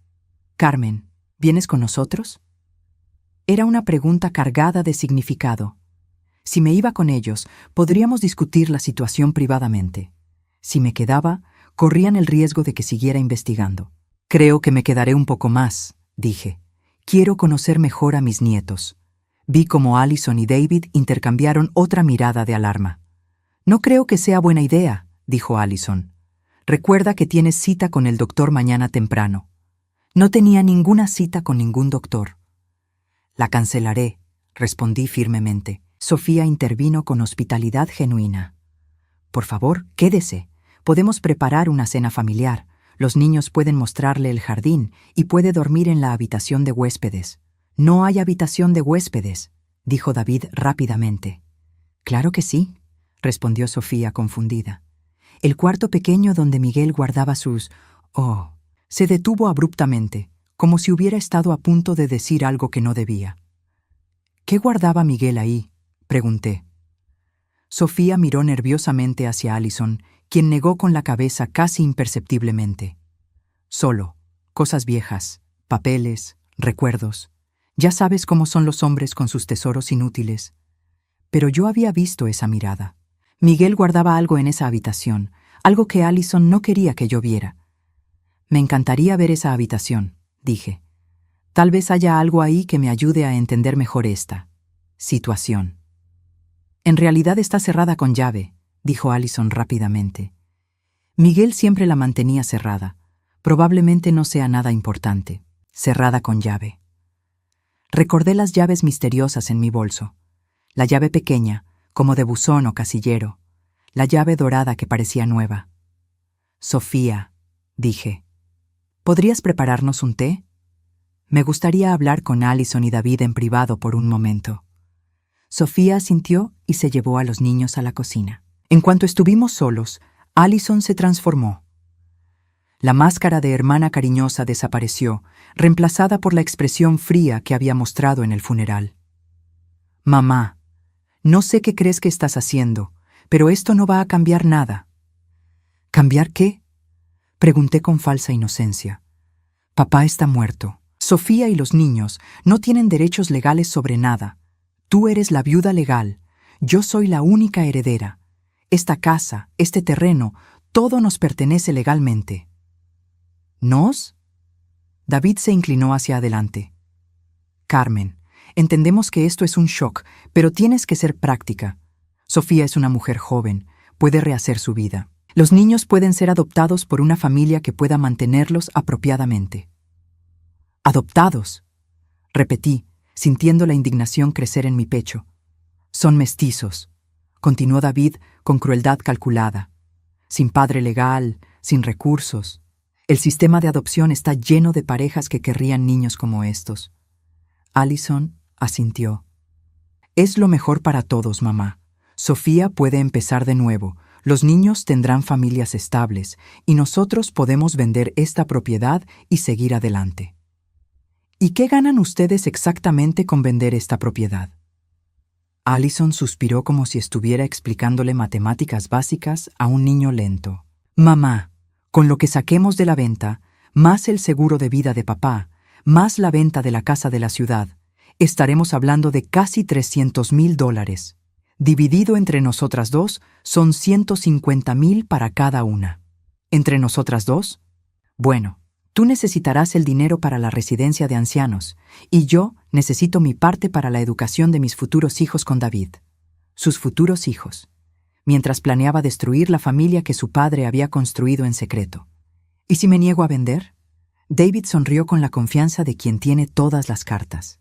Carmen, ¿vienes con nosotros?» Era una pregunta cargada de significado. Si me iba con ellos, podríamos discutir la situación privadamente. Si me quedaba, corrían el riesgo de que siguiera investigando. «Creo que me quedaré un poco más», dije. «Quiero conocer mejor a mis nietos». Vi cómo Allison y David intercambiaron otra mirada de alarma. «No creo que sea buena idea», dijo Allison. «Recuerda que tienes cita con el doctor mañana temprano». No tenía ninguna cita con ningún doctor. «La cancelaré», respondí firmemente. Sofía intervino con hospitalidad genuina. «Por favor, quédese. Podemos preparar una cena familiar. Los niños pueden mostrarle el jardín y puede dormir en la habitación de huéspedes». «No hay habitación de huéspedes», dijo David rápidamente. «Claro que sí», respondió Sofía confundida. «El cuarto pequeño donde Miguel guardaba sus...» «Oh». Se detuvo abruptamente, como si hubiera estado a punto de decir algo que no debía. «¿Qué guardaba Miguel ahí?», pregunté. Sofía miró nerviosamente hacia Allison, quien negó con la cabeza casi imperceptiblemente. «Solo, cosas viejas, papeles, recuerdos. Ya sabes cómo son los hombres con sus tesoros inútiles». Pero yo había visto esa mirada. Miguel guardaba algo en esa habitación, algo que Allison no quería que yo viera. «Me encantaría ver esa habitación», dije. «Tal vez haya algo ahí que me ayude a entender mejor esta situación». «En realidad está cerrada con llave», dijo Allison rápidamente. Miguel siempre la mantenía cerrada. Probablemente no sea nada importante. Cerrada con llave. Recordé las llaves misteriosas en mi bolso. La llave pequeña, como de buzón o casillero. La llave dorada que parecía nueva. «Sofía», dije, ¿podrías prepararnos un té? Me gustaría hablar con Allison y David en privado por un momento. Sofía asintió y se llevó a los niños a la cocina. En cuanto estuvimos solos, Allison se transformó. La máscara de hermana cariñosa desapareció, reemplazada por la expresión fría que había mostrado en el funeral. «Mamá, no sé qué crees que estás haciendo, pero esto no va a cambiar nada». «¿Cambiar qué?», pregunté con falsa inocencia. «Papá está muerto. Sofía y los niños no tienen derechos legales sobre nada. Tú eres la viuda legal. Yo soy la única heredera. Esta casa, este terreno, todo nos pertenece legalmente». «¿Nos?». David se inclinó hacia adelante. «Carmen, entendemos que esto es un shock, pero tienes que ser práctica. Sofía es una mujer joven, puede rehacer su vida. Los niños pueden ser adoptados por una familia que pueda mantenerlos apropiadamente. «Adoptados», repetí, sintiendo la indignación crecer en mi pecho. «Son mestizos», continuó David con crueldad calculada. «Sin padre legal, sin recursos. El sistema de adopción está lleno de parejas que querrían niños como estos». Allison asintió. «Es lo mejor para todos, mamá. Sofía puede empezar de nuevo. Los niños tendrán familias estables y nosotros podemos vender esta propiedad y seguir adelante». «¿Y qué ganan ustedes exactamente con vender esta propiedad?». Allison suspiró como si estuviera explicándole matemáticas básicas a un niño lento. «Mamá, con lo que saquemos de la venta, más el seguro de vida de papá, más la venta de la casa de la ciudad, estaremos hablando de casi $300,000. Dividido entre nosotras dos, son $150,000 para cada una». «¿Entre nosotras dos?». «Bueno, tú necesitarás el dinero para la residencia de ancianos, y yo necesito mi parte para la educación de mis futuros hijos con David». Sus futuros hijos, mientras planeaba destruir la familia que su padre había construido en secreto. «¿Y si me niego a vender?». David sonrió con la confianza de quien tiene todas las cartas.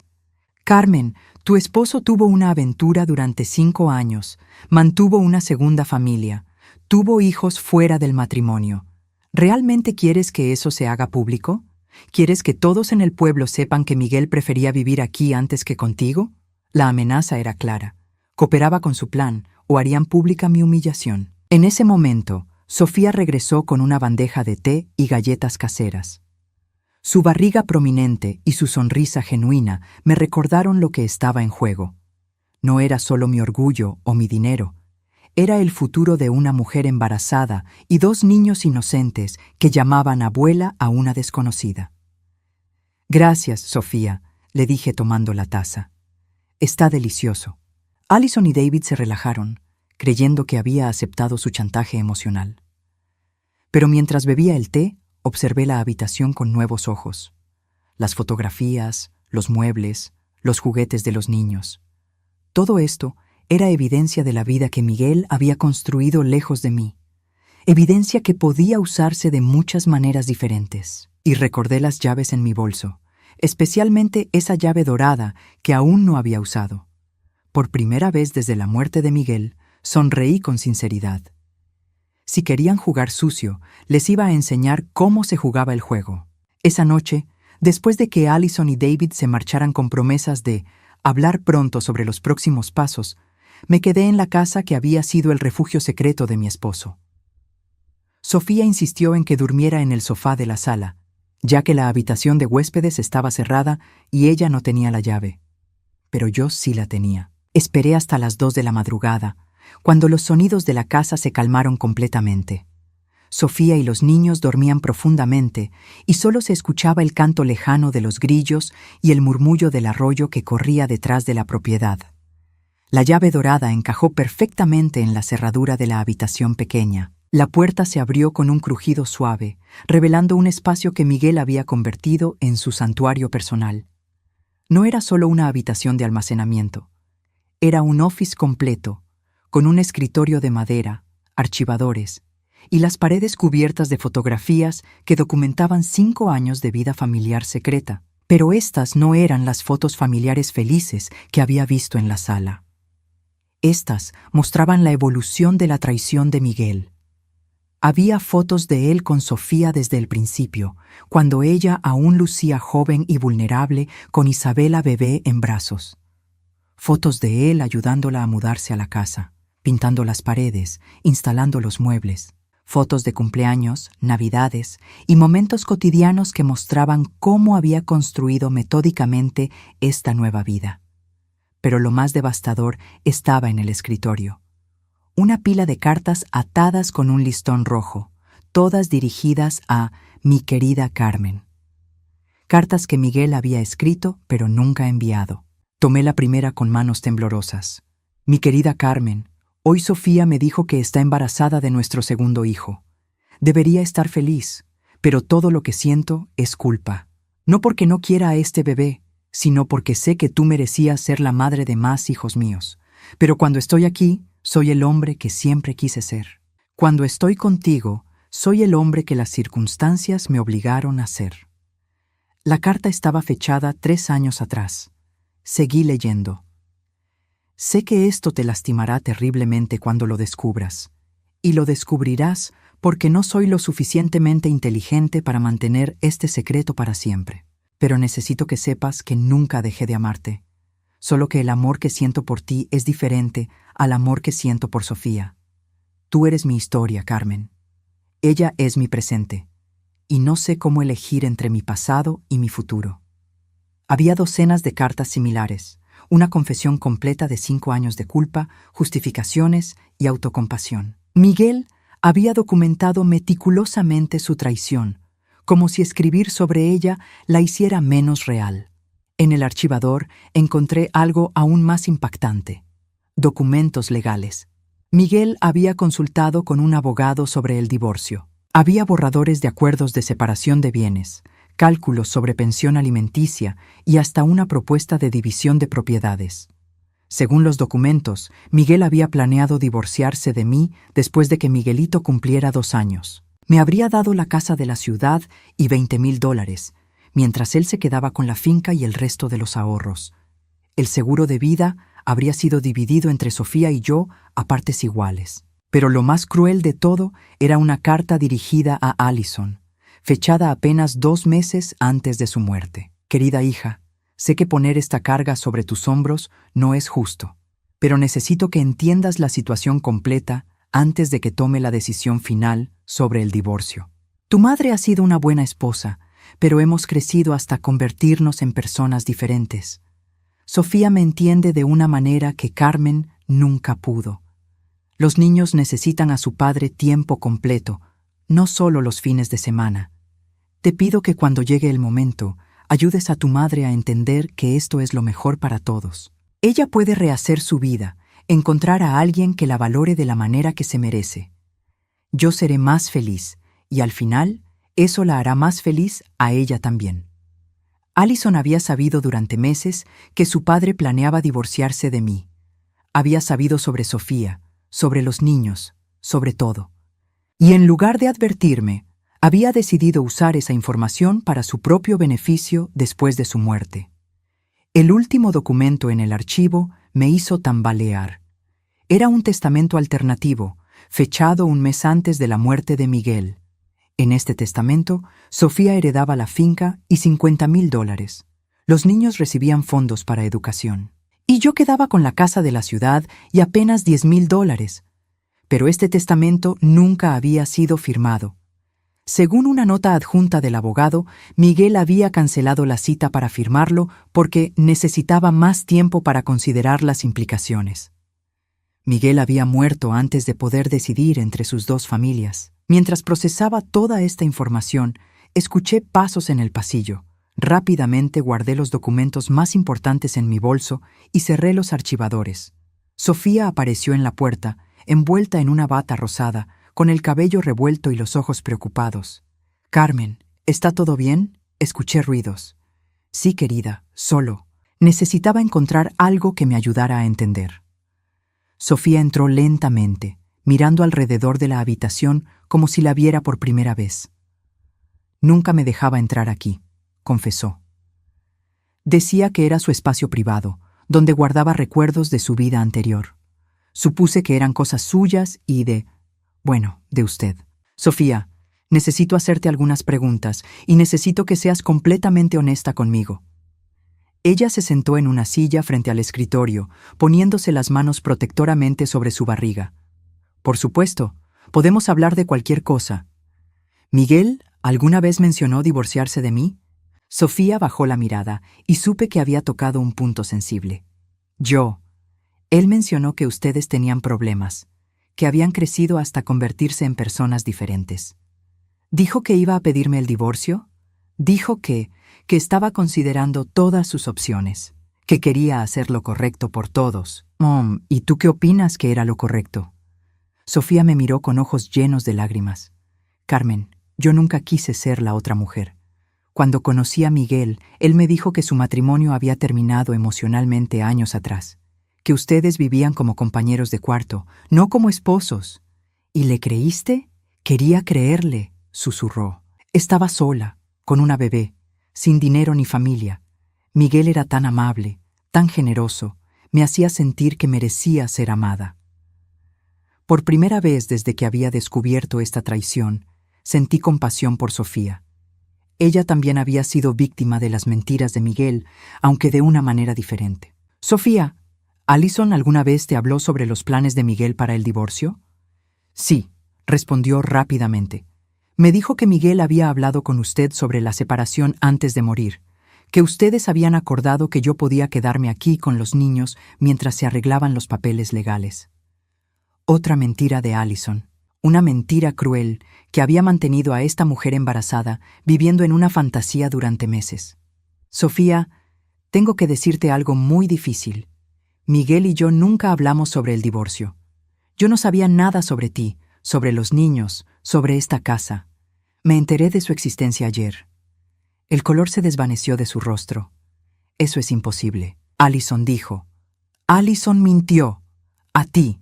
«Carmen, tu esposo tuvo una aventura durante 5 años, mantuvo una segunda familia, tuvo hijos fuera del matrimonio. ¿Realmente quieres que eso se haga público? ¿Quieres que todos en el pueblo sepan que Miguel prefería vivir aquí antes que contigo?». La amenaza era clara. Cooperaba con su plan o harían pública mi humillación. En ese momento, Sofía regresó con una bandeja de té y galletas caseras. Su barriga prominente y su sonrisa genuina me recordaron lo que estaba en juego. No era solo mi orgullo o mi dinero. Era el futuro de una mujer embarazada y 2 niños inocentes que llamaban abuela a una desconocida. «Gracias, Sofía», le dije tomando la taza. «Está delicioso». Allison y David se relajaron, creyendo que había aceptado su chantaje emocional. Pero mientras bebía el té, observé la habitación con nuevos ojos. Las fotografías, los muebles, los juguetes de los niños. Todo esto era evidencia de la vida que Miguel había construido lejos de mí. Evidencia que podía usarse de muchas maneras diferentes. Y recordé las llaves en mi bolso, especialmente esa llave dorada que aún no había usado. Por primera vez desde la muerte de Miguel, sonreí con sinceridad. Si querían jugar sucio, les iba a enseñar cómo se jugaba el juego. Esa noche, después de que Allison y David se marcharan con promesas de hablar pronto sobre los próximos pasos, me quedé en la casa que había sido el refugio secreto de mi esposo. Sofía insistió en que durmiera en el sofá de la sala, ya que la habitación de huéspedes estaba cerrada y ella no tenía la llave. Pero yo sí la tenía. Esperé hasta las 2 de la madrugada, cuando los sonidos de la casa se calmaron completamente. Sofía y los niños dormían profundamente y solo se escuchaba el canto lejano de los grillos y el murmullo del arroyo que corría detrás de la propiedad. La llave dorada encajó perfectamente en la cerradura de la habitación pequeña. La puerta se abrió con un crujido suave, revelando un espacio que Miguel había convertido en su santuario personal. No era solo una habitación de almacenamiento. Era un office completo, con un escritorio de madera, archivadores, y las paredes cubiertas de fotografías que documentaban 5 años de vida familiar secreta. Pero estas no eran las fotos familiares felices que había visto en la sala. Estas mostraban la evolución de la traición de Miguel. Había fotos de él con Sofía desde el principio, cuando ella aún lucía joven y vulnerable con Isabela bebé en brazos. Fotos de él ayudándola a mudarse a la casa, pintando las paredes, instalando los muebles. Fotos de cumpleaños, navidades y momentos cotidianos que mostraban cómo había construido metódicamente esta nueva vida. Pero lo más devastador estaba en el escritorio. Una pila de cartas atadas con un listón rojo, todas dirigidas a mi querida Carmen. Cartas que Miguel había escrito pero nunca enviado. Tomé la primera con manos temblorosas. Mi querida Carmen, hoy Sofía me dijo que está embarazada de nuestro segundo hijo. Debería estar feliz, pero todo lo que siento es culpa. No porque no quiera a este bebé, sino porque sé que tú merecías ser la madre de más hijos míos. Pero cuando estoy aquí, soy el hombre que siempre quise ser. Cuando estoy contigo, soy el hombre que las circunstancias me obligaron a ser. La carta estaba fechada 3 años atrás. Seguí leyendo. Sé que esto te lastimará terriblemente cuando lo descubras, y lo descubrirás porque no soy lo suficientemente inteligente para mantener este secreto para siempre. Pero necesito que sepas que nunca dejé de amarte, solo que el amor que siento por ti es diferente al amor que siento por Sofía. Tú eres mi historia, Carmen. Ella es mi presente, y no sé cómo elegir entre mi pasado y mi futuro. Había docenas de cartas similares, una confesión completa de 5 años de culpa, justificaciones y autocompasión. Miguel había documentado meticulosamente su traición, como si escribir sobre ella la hiciera menos real. En el archivador encontré algo aún más impactante: documentos legales. Miguel había consultado con un abogado sobre el divorcio. Había borradores de acuerdos de separación de bienes, cálculos sobre pensión alimenticia y hasta una propuesta de división de propiedades. Según los documentos, Miguel había planeado divorciarse de mí después de que Miguelito cumpliera 2 años. Me habría dado la casa de la ciudad y $20,000, mientras él se quedaba con la finca y el resto de los ahorros. El seguro de vida habría sido dividido entre Sofía y yo a partes iguales. Pero lo más cruel de todo era una carta dirigida a Allison, fechada apenas 2 meses antes de su muerte. Querida hija, sé que poner esta carga sobre tus hombros no es justo, pero necesito que entiendas la situación completa antes de que tome la decisión final sobre el divorcio. Tu madre ha sido una buena esposa, pero hemos crecido hasta convertirnos en personas diferentes. Sofía me entiende de una manera que Carmen nunca pudo. Los niños necesitan a su padre tiempo completo, no solo los fines de semana. Te pido que cuando llegue el momento, ayudes a tu madre a entender que esto es lo mejor para todos. Ella puede rehacer su vida, encontrar a alguien que la valore de la manera que se merece. Yo seré más feliz, y al final, eso la hará más feliz a ella también. Allison había sabido durante meses que su padre planeaba divorciarse de mí. Había sabido sobre Sofía, sobre los niños, sobre todo. Y en lugar de advertirme, había decidido usar esa información para su propio beneficio después de su muerte. El último documento en el archivo me hizo tambalear. Era un testamento alternativo, fechado 1 mes antes de la muerte de Miguel. En este testamento, Sofía heredaba la finca y $50,000. Los niños recibían fondos para educación. Y yo quedaba con la casa de la ciudad y apenas $10,000. Pero este testamento nunca había sido firmado. Según una nota adjunta del abogado, Miguel había cancelado la cita para firmarlo porque necesitaba más tiempo para considerar las implicaciones. Miguel había muerto antes de poder decidir entre sus 2 familias. Mientras procesaba toda esta información, escuché pasos en el pasillo. Rápidamente guardé los documentos más importantes en mi bolso y cerré los archivadores. Sofía apareció en la puerta, envuelta en una bata rosada, con el cabello revuelto y los ojos preocupados. «Carmen, ¿está todo bien?» Escuché ruidos. «Sí, querida, solo. Necesitaba encontrar algo que me ayudara a entender». Sofía entró lentamente, mirando alrededor de la habitación como si la viera por primera vez. «Nunca me dejaba entrar aquí», confesó. Decía que era su espacio privado, donde guardaba recuerdos de su vida anterior. Supuse que eran cosas suyas y de usted. «Sofía, necesito hacerte algunas preguntas y necesito que seas completamente honesta conmigo». Ella se sentó en una silla frente al escritorio, poniéndose las manos protectoramente sobre su barriga. «Por supuesto, podemos hablar de cualquier cosa». «¿Miguel alguna vez mencionó divorciarse de mí?» Sofía bajó la mirada y supe que había tocado un punto sensible. Él mencionó que ustedes tenían problemas, que habían crecido hasta convertirse en personas diferentes. ¿Dijo que iba a pedirme el divorcio? Dijo que estaba considerando todas sus opciones, que quería hacer lo correcto por todos. ¿Y tú qué opinas que era lo correcto?» Sofía me miró con ojos llenos de lágrimas. «Carmen, yo nunca quise ser la otra mujer. Cuando conocí a Miguel, él me dijo que su matrimonio había terminado emocionalmente años atrás, que ustedes vivían como compañeros de cuarto, no como esposos, ¿Y le creíste? Quería creerle, susurró. Estaba sola, con una bebé, sin dinero ni familia. Miguel era tan amable, tan generoso, me hacía sentir que merecía ser amada. Por primera vez desde que había descubierto esta traición, sentí compasión por Sofía. Ella también había sido víctima de las mentiras de Miguel, aunque de una manera diferente. Sofía, ¿Alison alguna vez te habló sobre los planes de Miguel para el divorcio? Sí, respondió rápidamente. Me dijo que Miguel había hablado con usted sobre la separación antes de morir, que ustedes habían acordado que yo podía quedarme aquí con los niños mientras se arreglaban los papeles legales. Otra mentira de Alison, una mentira cruel que había mantenido a esta mujer embarazada viviendo en una fantasía durante meses. Sofía, tengo que decirte algo muy difícil. Miguel y yo nunca hablamos sobre el divorcio. Yo no sabía nada sobre ti, sobre los niños, sobre esta casa. Me enteré de su existencia ayer. El color se desvaneció de su rostro. Eso es imposible, Alison dijo. Alison mintió. A ti.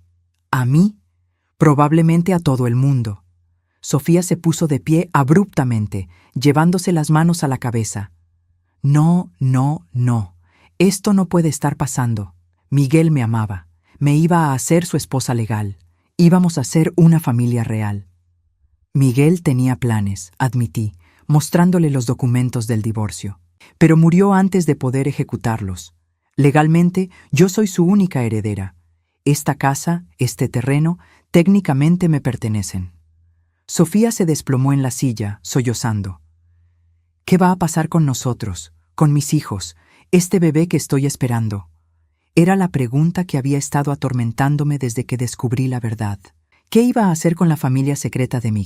¿A mí? Probablemente a todo el mundo. Sofía se puso de pie abruptamente, llevándose las manos a la cabeza. No, no, no. Esto no puede estar pasando. Miguel me amaba. Me iba a hacer su esposa legal. Íbamos a ser una familia real. Miguel tenía planes, admití, mostrándole los documentos del divorcio. Pero murió antes de poder ejecutarlos. Legalmente, yo soy su única heredera. Esta casa, este terreno, técnicamente me pertenecen. Sofía se desplomó en la silla, sollozando. ¿Qué va a pasar con nosotros, con mis hijos, este bebé que estoy esperando? Era la pregunta que había estado atormentándome desde que descubrí la verdad. ¿Qué iba a hacer con la familia secreta de Miguel?